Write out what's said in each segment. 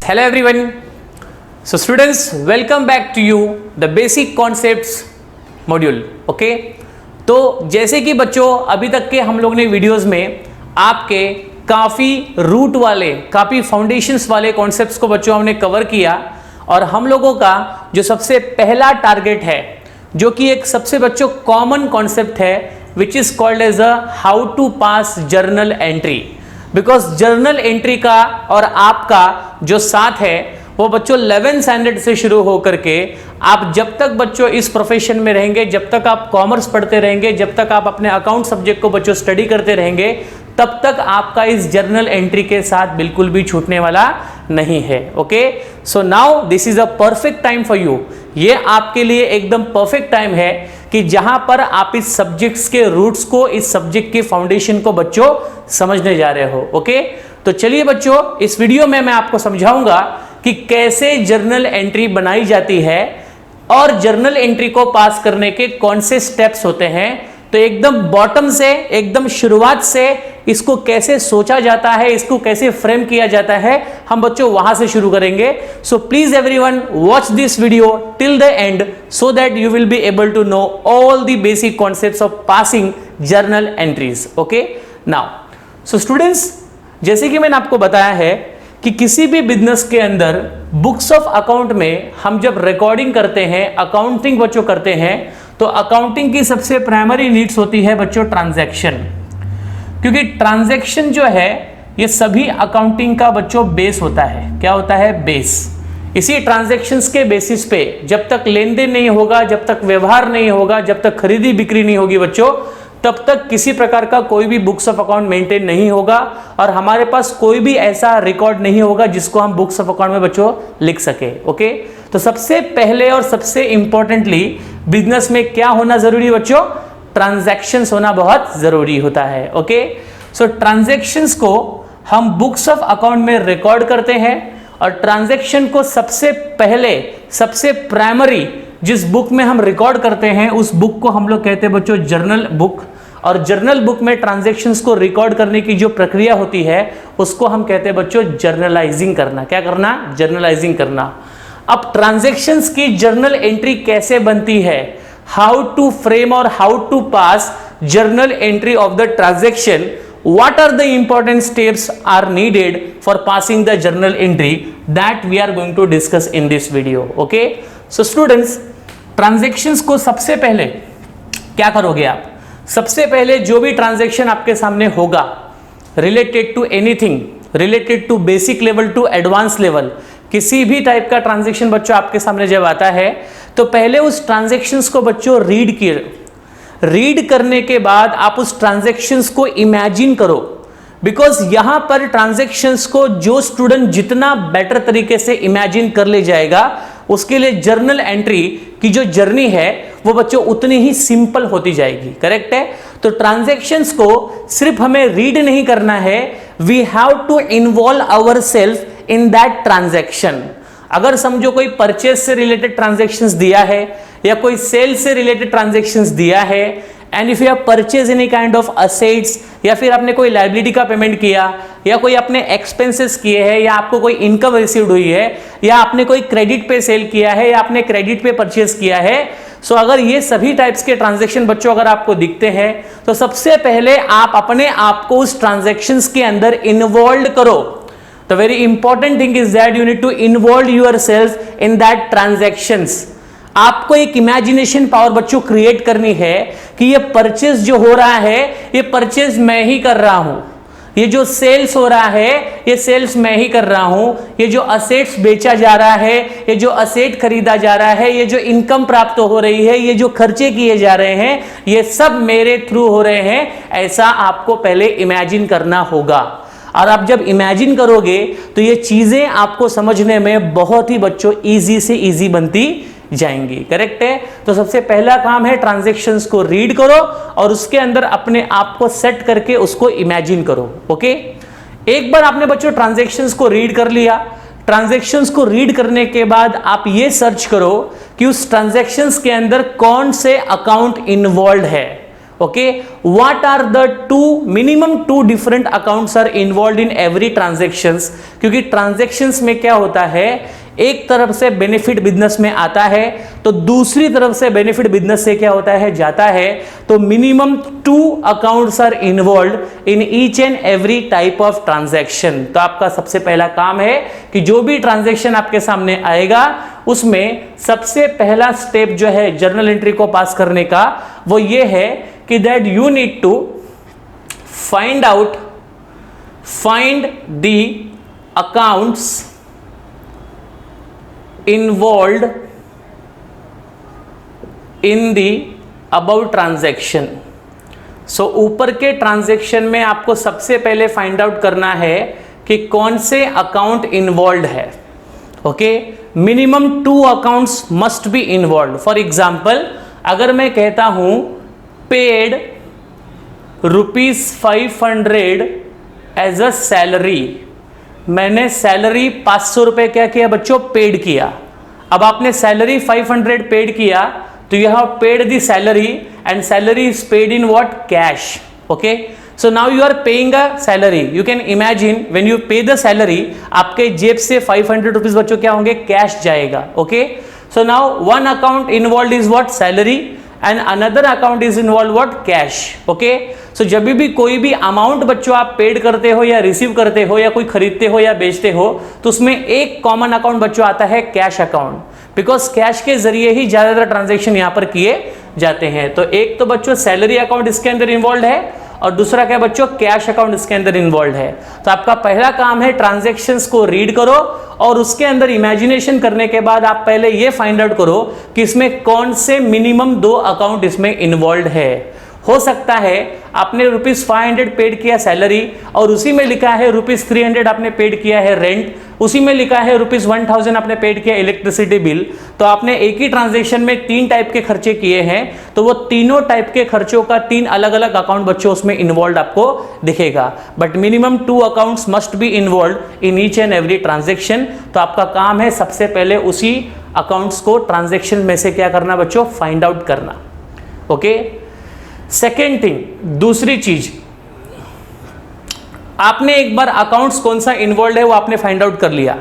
Hello everyone. So students, welcome back to you the basic concepts module. Okay? तो जैसे कि बच्चों अभी तक के हम लोग ने वीडियोस में आपके काफ़ी रूट वाले, काफ़ी फाउंडेशंस वाले कॉन्सेप्ट्स को बच्चों हमने कवर किया और हम लोगों का जो सबसे पहला टारगेट है, जो कि एक सबसे बच्चों कॉमन कॉन्सेप्ट है, which is called as a how to pass journal entry. Because journal entry का और आपका जो साथ है वो बच्चों 11th स्टैंडर्ड से शुरू होकर के आप जब तक बच्चों इस प्रोफेशन में रहेंगे, जब तक आप कॉमर्स पढ़ते रहेंगे, जब तक आप अपने अकाउंट सब्जेक्ट को बच्चों स्टडी करते रहेंगे, तब तक आपका इस जर्नल एंट्री के साथ बिल्कुल भी छूटने वाला नहीं है। Okay, so now this is a perfect time for you. ये आपके लिए एकदम परफेक्ट टाइम है कि जहां पर आप इस सब्जेक्ट्स के रूट्स को, इस सब्जेक्ट के फाउंडेशन को बच्चों समझने जा रहे हो। ओके, तो चलिए बच्चों, इस वीडियो में मैं आपको समझाऊंगा कि कैसे जर्नल एंट्री बनाई जाती है और जर्नल एंट्री को पास करने के कौन से स्टेप्स होते हैं। तो एकदम बॉटम से, एकदम शुरुआत से इसको कैसे सोचा जाता है, इसको कैसे फ्रेम किया जाता है, हम बच्चों वहां से शुरू करेंगे। So please everyone watch this video till the end so that you will be able to know all the basic concepts of passing journal entries. Okay, now so students, जैसे कि मैंने आपको बताया है कि किसी भी बिजनेस के अंदर बुक्स ऑफ अकाउंट में हम जब रिकॉर्डिंग करते हैं, अकाउंटिंग बच्चों करते हैं, तो अकाउंटिंग की सबसे प्राइमरी नीड्स होती है बच्चों ट्रांजैक्शन। क्योंकि ट्रांजैक्शन जो है ये सभी अकाउंटिंग का बच्चों बेस होता है। क्या होता है? बेस। इसी ट्रांजैक्शंस के बेसिस पे जब तक लेन देन नहीं होगा, जब तक व्यवहार नहीं होगा, जब तक खरीदी बिक्री नहीं होगी बच्चों, तब तक किसी प्रकार का कोई भी बुक्स ऑफ अकाउंट मेंटेन नहीं होगा और हमारे पास कोई भी ऐसा रिकॉर्ड नहीं होगा जिसको हम बुक्स ऑफ अकाउंट में बच्चों लिख सके। ओके, तो सबसे पहले और सबसे इंपॉर्टेंटली बिजनेस में क्या होना जरूरी है बच्चों? ट्रांजैक्शंस होना बहुत जरूरी होता है। ओके, सो ट्रांजैक्शंस को हम बुक्स ऑफ अकाउंट में रिकॉर्ड करते हैं और ट्रांजैक्शन को सबसे पहले, सबसे प्राइमरी जिस बुक में हम रिकॉर्ड करते हैं उस बुक को हम लोग कहते हैं बच्चों जर्नल बुक। और जर्नल बुक में ट्रांजैक्शंस को रिकॉर्ड करने की जो प्रक्रिया होती है उसको हम कहते हैं बच्चों जर्नलाइजिंग करना। क्या करना? जर्नलाइजिंग करना। अब ट्रांजैक्शंस की जर्नल एंट्री कैसे बनती है, हाउ टू फ्रेम और how to pass journal entry of the transaction, what are the important steps are needed for passing the journal entry, that we are going to discuss in this video. Okay, so students, transactions को सबसे पहले क्या करोगे आप? सबसे पहले जो भी ट्रांजैक्शन आपके सामने होगा related to anything, related to basic level to advance level, किसी भी टाइप का ट्रांजैक्शन बच्चों आपके सामने जब आता है तो पहले उस ट्रांजैक्शंस को बच्चों रीड करने के बाद आप उस ट्रांजैक्शंस को इमेजिन करो। बिकॉज यहां पर ट्रांजैक्शंस को जो स्टूडेंट जितना बेटर तरीके से इमेजिन कर ले जाएगा उसके लिए जर्नल एंट्री की जो जर्नी है वो बच्चों उतनी ही सिंपल होती जाएगी। करेक्ट है? तो ट्रांजैक्शंस को सिर्फ हमें रीड नहीं करना है, we have to involve ourselves in that transaction. अगर समझो कोई परचेज से रिलेटेड ट्रांजैक्शंस दिया है या कोई सेल से रिलेटेड ट्रांजैक्शंस दिया है, and if you have purchase any kind of assets, या फिर आपने कोई लायबिलिटी का पेमेंट किया या कोई अपने एक्सपेंसेस किए हैं या आपको कोई इनकम रिसीव्ड हुई है या आपने कोई क्रेडिट पे सेल किया है या आपने क्रेडिट पे परचेज किया है, सो अगर ये सभी टाइप्स के ट्रांजैक्शन बच्चों अगर आपको दिखते हैं तो सबसे पहले आप अपने आप को उस ट्रांजैक्शंस के अंदर इन्वॉल्व करो। The very important thing is that you need to involve yourself in that transactions. आपको एक इमेजिनेशन पावर बच्चों क्रिएट करनी है कि ये परचेज जो हो रहा है ये परचेज मैं ही कर रहा हूं, ये जो सेल्स हो रहा है ये सेल्स मैं ही कर रहा हूं, ये जो असेट्स बेचा जा रहा है, ये जो असेट खरीदा जा रहा है, ये जो इनकम प्राप्त हो रही है, ये जो खर्चे किए जा रहे हैं, ये सब मेरे थ्रू हो रहे हैं। ऐसा आपको पहले इमेजिन करना होगा और आप जब इमेजिन करोगे तो ये चीजें आपको समझने में बहुत ही बच्चों इजी से इजी बनती जाएंगी। करेक्ट है? तो सबसे पहला काम है ट्रांजैक्शंस को रीड करो और उसके अंदर अपने आप को सेट करके उसको इमेजिन करो। ओके, एक बार आपने बच्चों ट्रांजैक्शंस को रीड कर लिया, ट्रांजैक्शंस को रीड करने के बाद आप ये सर्च करो कि उस ट्रांजैक्शंस के अंदर कौन से अकाउंट इन्वॉल्व है। Okay, what are the minimum two different accounts are involve in every transactions, क्योंकि ट्रांजेक्शंस में क्या होता है, एक तरफ से बेनिफिट बिजनेस में आता है तो दूसरी तरफ से बेनिफिट बिजनेस से क्या होता है, जाता है। तो minimum 2 accounts are involve in each and every type of transaction. तो आपका सबसे पहला काम है कि जो भी ट्रांजैक्शन आपके सामने आएगा उसमें सबसे पहला स्टेप जो है जर्नल एंट्री को पास करने का, वो ये है कि that you need to find the accounts involve in the above transaction. So ऊपर के ट्रांजैक्शन में आपको सबसे पहले फाइंड आउट करना है कि कौन से अकाउंट इन्वॉल्व है। Okay, minimum 2 accounts must be involve. For example, अगर मैं कहता हूं पेड ₹500 एज अ सैलरी, मैंने सैलरी 500 रुपए क्या किया बच्चों, पेड किया। अब आपने सैलरी 500 पेड किया तो you have paid the salary and salary is paid in what, cash. Okay, so now you are paying a salary. You can imagine when you pay the salary, आपके जेब से 500 rupees बच्चों क्या होंगे, cash जाएगा। Okay, so now one account involve is what, salary, and another account is involve what, cash. Okay, so जब भी कोई भी अमाउंट बच्चों आप पेड करते हो या रिसीव करते हो या कोई खरीदते हो या बेचते हो तो उसमें एक कॉमन अकाउंट बच्चों आता है कैश अकाउंट, बिकॉज कैश के जरिए ही ज्यादातर ट्रांजैक्शन यहां पर किए जाते हैं। तो एक तो बच्चों सैलरी अकाउंट इसके अंदर इन्वॉल्व है और दूसरा क्या बच्चों, कैश अकाउंट इसके अंदर इन्वॉल्व है। तो आपका पहला काम है ट्रांजैक्शंस को रीड करो और उसके अंदर इमेजिनेशन करने के बाद आप पहले ये फाइंड आउट करो कि इसमें कौन से मिनिमम 2 अकाउंट इसमें इन्वॉल्व है। हो सकता है आपने ₹500 पेड किया सैलरी और उसी में लिखा है ₹300 आपने पेड किया है रेंट, उसी में लिखा है ₹1000 आपने पेड किया इलेक्ट्रिसिटी बिल। तो आपने एक ही ट्रांजैक्शन में 3 टाइप के खर्चे किए हैं, तो वो तीनों टाइप के खर्चों का 3 अलग अलग अकाउंट बच्चों उसमें इन्वॉल्व आपको दिखेगा। But minimum 2 accounts must be involve in each and every transaction. तो आपका काम है सबसे पहले उसी अकाउंट्स को ट्रांजैक्शन में से क्या करना बच्चों, फाइंड आउट करना। ओके, सेकेंड थिंग, दूसरी चीज, आपने एक बार अकाउंट्स कौन सा इन्वॉल्व है वो आपने फाइंड आउट कर लिया।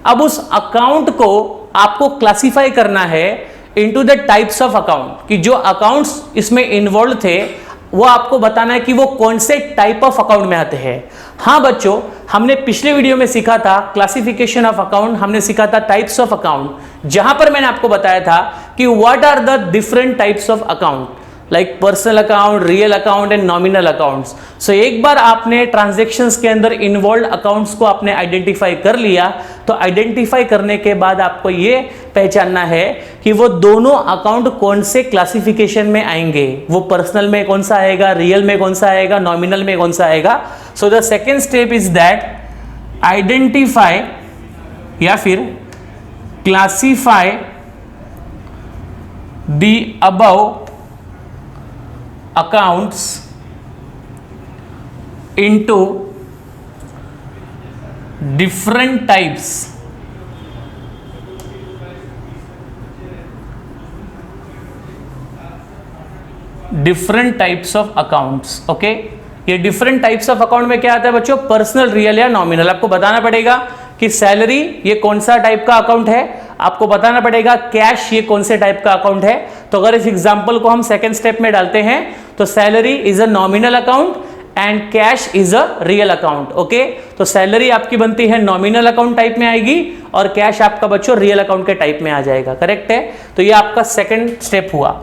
अब उस अकाउंट को आपको क्लासिफाई करना है into the types of account, कि जो अकाउंट्स इसमें इन्वॉल्व थे वो आपको बताना है कि वो कौन से टाइप ऑफ अकाउंट में आते हैं। हाँ बच्चों, हमने पिछले वीडियो में सीखा था क्लासिफिकेशन ऑफ अकाउंट, हमने सीखा था टाइप्स ऑफ अकाउंट, जहां पर मैंने आपको बताया था कि what are the different types of account, like personal account, real account and nominal accounts. So एक बार आपने ट्रांजैक्शंस के अंदर इन्वॉल्व अकाउंट्स को आपने आइडेंटिफाई कर लिया, तो आइडेंटिफाई करने के बाद आपको ये पहचानना है कि वो दोनों अकाउंट कौन से क्लासिफिकेशन में आएंगे, वो पर्सनल में कौन सा आएगा, रियल में कौन सा आएगा, नॉमिनल में कौन सा आएगा। So the second step is that identify या फिर classify the above accounts into different types of accounts। Okay, ये डिफरेंट टाइप्स ऑफ अकाउंट में क्या आता है बच्चों, पर्सनल, रियल या नॉमिनल। आपको बताना पड़ेगा कि सैलरी ये कौन सा टाइप का अकाउंट है, आपको बताना पड़ेगा कैश ये कौन से टाइप का अकाउंट है। तो अगर इस एग्जांपल को हम सेकंड स्टेप में डालते हैं तो salary is a nominal account and cash is a real account. Okay, तो सैलरी आपकी बनती है नॉमिनल अकाउंट टाइप में आएगी और कैश आपका बच्चों रियल अकाउंट के टाइप में आ जाएगा। करेक्ट है, तो ये आपका सेकंड स्टेप हुआ।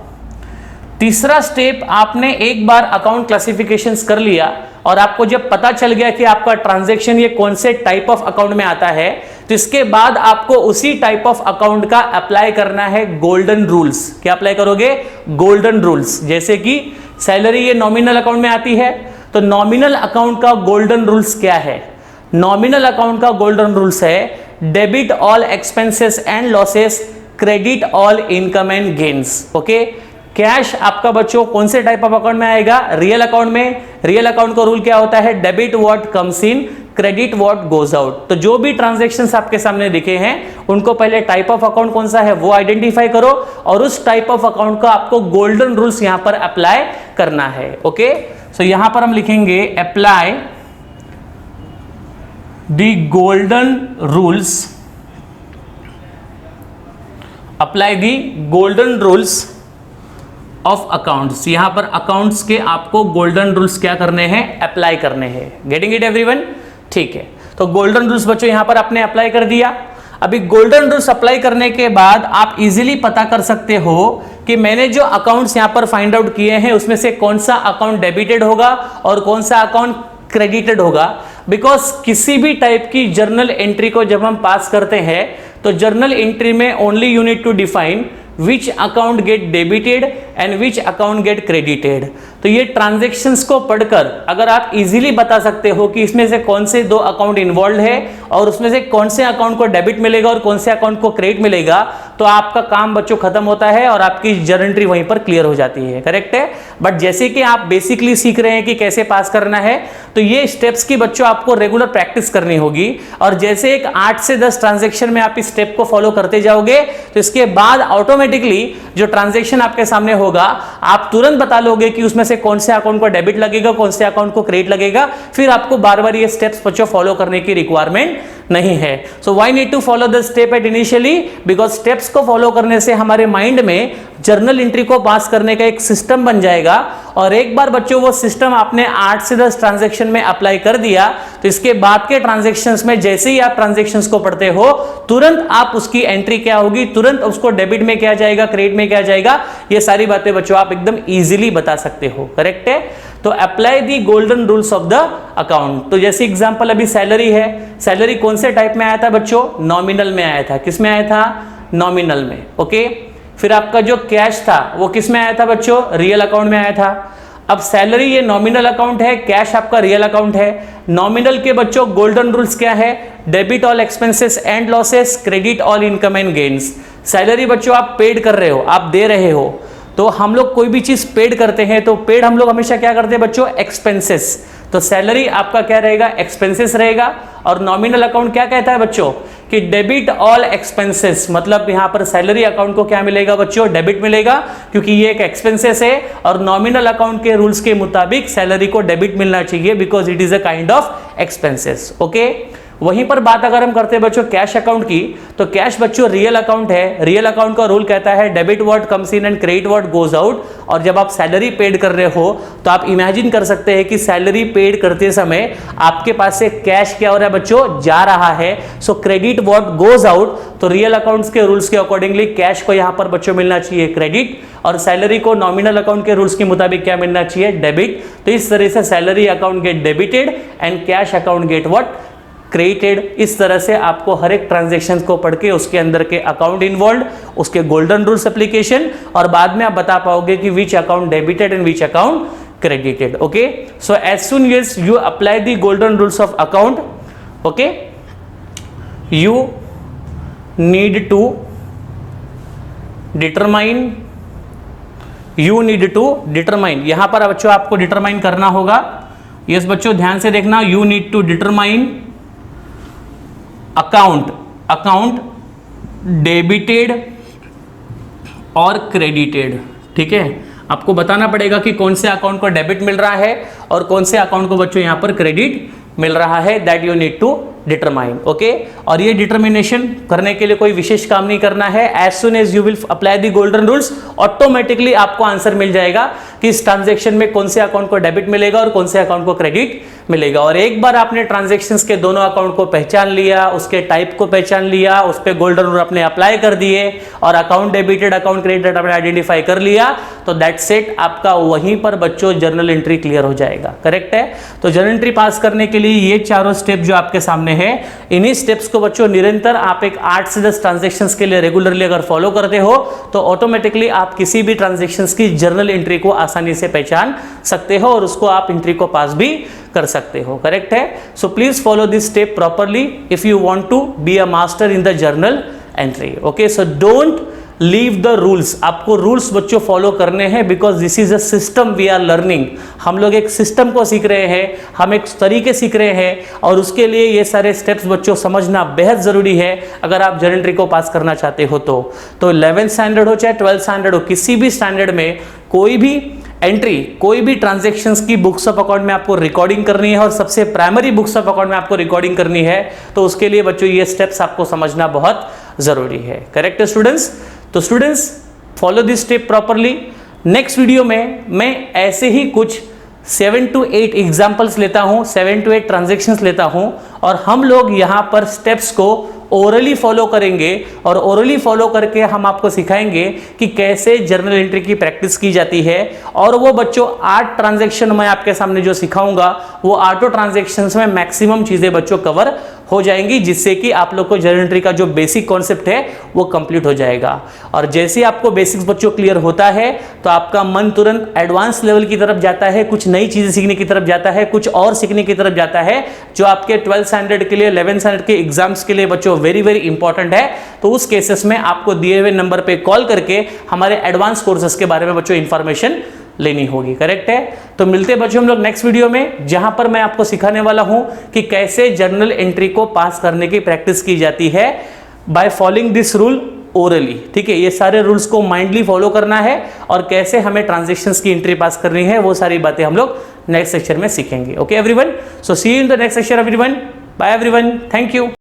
तीसरा स्टेप, आपने एक बार अकाउंट क्लासिफिकेशंस कर लिया और आपको जब पता चल गया कि आपका ट्रांजैक्शन ये कौन से टाइप ऑफ अकाउंट में आता है, तो इसके बाद आपको उसी टाइप ऑफ अकाउंट का अप्लाई करना है गोल्डन रूल्स। क्या अप्लाई करोगे, गोल्डन रूल्स। जैसे कि सैलरी ये नॉमिनल अकाउंट में आती है, तो नॉमिनल अकाउंट का गोल्डन रूल्स क्या है, नॉमिनल अकाउंट का गोल्डन रूल्स है debit all expenses and losses, credit all income and gains. Okay, cash आपका बच्चों कौन से टाइप ऑफ अकाउंट में आएगा, रियल अकाउंट में। रियल अकाउंट का रूल क्या होता है, debit what comes in, credit what goes out. तो जो भी ट्रांजैक्शंस आपके सामने दिखे हैं उनको पहले टाइप ऑफ अकाउंट कौन सा है वो आइडेंटिफाई करो और उस टाइप ऑफ अकाउंट का आपको गोल्डन रूल्स यहां पर अप्लाई करना है। ओके, सो यहां पर हम लिखेंगे apply the golden rules, apply the golden rules of accounts. यहां पर अकाउंट्स के आपको गोल्डन रूल्स क्या करने हैं, अप्लाई करने हैं। Getting it everyone? ठीक है, तो गोल्डन रूल्स बच्चों यहां पर आपने अप्लाई कर दिया। अभी गोल्डन रूल्स अप्लाई करने के बाद आप इजीली पता कर सकते हो कि मैंने जो अकाउंट्स यहां पर फाइंड आउट किए हैं उसमें से कौन सा अकाउंट डेबिटेड होगा और कौन सा अकाउंट क्रेडिटेड होगा। बिकॉज किसी भी टाइप की जर्नल एंट्री को जब हम पास करते हैं तो जर्नल एंट्री में only you need to define which account get debited and which account get credited. तो ये ट्रांजैक्शंस को पढ़कर अगर आप इजीली बता सकते हो कि इसमें से कौन से दो अकाउंट इन्वॉल्व है और उसमें से कौन से अकाउंट को डेबिट मिलेगा और कौन से अकाउंट को क्रेडिट मिलेगा, तो आपका काम बच्चों खत्म होता है और आपकी जर्नल एंट्री वहीं पर क्लियर हो जाती है। करेक्ट है? बट जैसे कि आप बेसिकली सीख रहे हैं कि कैसे पास करना है, तो ये स्टेप्स की बच्चों आपको रेगुलर प्रैक्टिस करनी होगी। और जैसे एक 8 से 10 ट्रांजैक्शन में आप इस स्टेप को फॉलो करते जाओगे तो इसके बाद ऑटोमेटिकली जो ट्रांजैक्शन आपके सामने होगा आप तुरंत बता लोगे कि उसमें से कौन से अकाउंट को डेबिट लगेगा, कौन से अकाउंट को क्रेडिट लगेगा। फिर आपको बार बार ये स्टेप्स बच्चों फॉलो करने की रिक्वायरमेंट नहीं है। So why need to follow the step at initially? Because steps को फॉलो करने से हमारे माइंड में जर्नल एंट्री को पास करने का एक सिस्टम बन जाएगा। और एक बार बच्चों वो सिस्टम आपने 8 से 10 ट्रांजैक्शन में अप्लाई कर दिया तो इसके बाद के ट्रांजैक्शंस में जैसे ही आप ट्रांजैक्शंस को पढ़ते हो तुरंत आप उसकी एंट्री क्या होगी, तुरंत उसको डेबिट में क्या जाएगा, क्रेडिट में क्या जाएगा, ये सारी बातें बच्चों आप एकदम इजीली बता सकते हो। करेक्ट है? तो apply the golden rules of the account. तो जैसे एग्जांपल अभी सैलरी है, सैलरी कौन से टाइप में आया था बच्चों? नॉमिनल में आया था। किस में आया था? नॉमिनल में। ओके, फिर आपका जो कैश था वो किस में आया था बच्चों? रियल अकाउंट में आया था। अब सैलरी ये नॉमिनल अकाउंट है, कैश आपका रियल अकाउंट है। नॉमिनल के बच्चों गोल्डन रूल्स क्या है? Debit all expenses and losses, credit all income and gains. Salary बच्चों आप पेड कर रहे हो, आप दे रहे हो, तो हम लोग कोई भी चीज पेड करते हैं तो पेड हम लोग हमेशा क्या करते हैं बच्चों? एक्सपेंसेस। तो सैलरी आपका क्या रहेगा? एक्सपेंसेस रहेगा। और नॉमिनल अकाउंट क्या कहता है बच्चों? कि डेबिट ऑल एक्सपेंसेस, मतलब यहां पर सैलरी अकाउंट को क्या मिलेगा बच्चों? डेबिट मिलेगा, क्योंकि ये एक एक्सपेंसेस है और नॉमिनल अकाउंट के रूल्स के मुताबिक सैलरी को डेबिट मिलना चाहिए because it is a kind of expenses. Okay, वहीं पर बात अगर हम करते हैं बच्चों कैश अकाउंट की, तो कैश बच्चों रियल अकाउंट है। रियल अकाउंट का रूल कहता है debit what comes in and credit what goes out. और जब आप सैलरी पेड कर रहे हो तो आप इमेजिन कर सकते हैं कि सैलरी पेड करते समय आपके पास से कैश क्या हो रहा है बच्चों? जा रहा है। सो क्रेडिट व्हाट गोज आउट, तो रियल अकाउंट्स के रूल्स के अकॉर्डिंगली कैश को यहां पर बच्चों मिलना चाहिए क्रेडिट और सैलरी को नॉमिनल अकाउंट के रूल्स के मुताबिक क्या मिलना चाहिए? डेबिट। तो इस तरह से salary account get debited and cash account get what? Credited. इस तरह से आपको हर एक ट्रांजैक्शन को पढ़ के उसके अंदर के अकाउंट इन्वॉल्व, उसके गोल्डन रूल्स एप्लीकेशन और बाद में आप बता पाओगे कि which account debited and which account credited. Okay, so as soon as you apply the golden rules of account, okay, you need to determine यहां पर बच्चों आपको डिटरमाइन करना होगा। यस बच्चों ध्यान से देखना, you need to determine account debited और क्रेडिटेड। ठीक है, आपको बताना पड़ेगा कि कौन से अकाउंट को डेबिट मिल रहा है और कौन से अकाउंट को बच्चों यहां पर क्रेडिट मिल रहा है, that you need to determine. Okay, और ये डिटर्मिनेशन करने के लिए कोई विशेष काम नहीं करना है। As soon as you will apply the golden rules, automatically आपको आंसर मिल जाएगा कि इस ट्रांजैक्शन में कौन से अकाउंट को डेबिट मिलेगा और कौन से अकाउंट को क्रेडिट मिलेगा। और एक बार आपने ट्रांजैक्शंस के दोनों अकाउंट को पहचान लिया, उसके टाइप को पहचान लिया, उस पर गोल्डन रूल अपने अप्लाई कर दिए और अकाउंट डेबिटेड अकाउंट क्रेडिटेड आपने आइडेंटिफाई कर लिया, तो दैट्स इट, आपका वहीं पर बच्चों जर्नल एंट्री क्लियर हो जाएगा। करेक्ट है, तो जर्नल एंट्री पास करने के लिए ये चारों स्टेप जो आपके सामने है, इन्हीं स्टेप्स को बच्चों निरंतर आप एक 8 से 10 ट्रांजैक्शंस के लिए रेगुलरली अगर फॉलो करते हो तो ऑटोमेटिकली आप किसी भी ट्रांजैक्शंस की जर्नल एंट्री को आसानी से पहचान सकते हो और उसको आप एंट्री को पास भी कर सकते हो। करेक्ट है, so please follow this step properly if you want to be a master in the journal entry. Okay, so don't leave the rules, आपको रूल्स बच्चों फॉलो करने हैं because this is a system we are learning. हम लोग एक system को सीख रहे हैं, हम एक तरीके सीख रहे हैं और उसके लिए ये सारे स्टेप्स बच्चों समझना बेहद जरूरी है अगर आप जर्नल एंट्री को पास करना चाहते हो। तो 11th स्टैंडर्ड हो चाहे 12th स्टैंडर्ड हो, किसी भी स्टैंडर्ड में कोई भी एंट्री कोई भी ट्रांजैक्शंस की बुक्स ऑफ अकाउंट में आपको रिकॉर्डिंग करनी है और सबसे प्राइमरी बुक्स ऑफ अकाउंट में आपको रिकॉर्डिंग करनी है, तो उसके लिए बच्चों ये स्टेप्स आपको समझना बहुत जरूरी है। Correct students? तो students follow this step properly. Next video में मैं ऐसे ही कुछ 7 to 8 एग्जाम्पल्स लेता हूं, 7 to 8 ट्रांजेक्शन्स लेता हूं और हम लोग यहां पर स्टेप्स को ओरली फॉलो करेंगे और ओरली फॉलो करके हम आपको सिखाएंगे कि कैसे जर्नल एंट्री की प्रैक्टिस की जाती है। और वो बच्चों 8 ट्रांजेक्शन मैं आपके सामने जो सिखाऊंगा वो 8 ट्रांजेक्शन्स में मैक्सिमम चीजें बच्चों कवर हो जाएंगी, जिससे कि आप लोग को जर्नल एंट्री का जो बेसिक कॉन्सेप्ट है वो कंप्लीट हो जाएगा। और जैसे ही आपको बेसिक्स बच्चों क्लियर होता है तो आपका मन तुरंत एडवांस लेवल की तरफ जाता है, कुछ नई चीजें सीखने की तरफ जाता है, कुछ और सीखने की तरफ जाता है, जो आपके 12th स्टैंडर्ड के लिए 11th स्टैंडर्ड के एग्जाम्स के लिए बच्चों वेरी वेरी इंपॉर्टेंट है। तो उस केसेस में आपको दिए हुए नंबर पे कॉल करके हमारे एडवांस कोर्सेस के बारे में बच्चों इंफॉर्मेशन लेनी होगी। करेक्ट है? तो मिलते हैं बच्चों हम लोग नेक्स्ट वीडियो में, जहां पर मैं आपको सिखाने वाला हूं कि कैसे जर्नल एंट्री को पास करने की प्रैक्टिस की जाती है by following this rule orally. ठीक है, ये सारे रूल्स को माइंडली फॉलो करना है और कैसे हमें ट्रांजैक्शंस की एंट्री पास करनी है वो सारी बातें हम लोग नेक्स्ट सेक्शन में सीखेंगे। Okay everyone, so see you in the next section everyone. Bye everyone, thank you.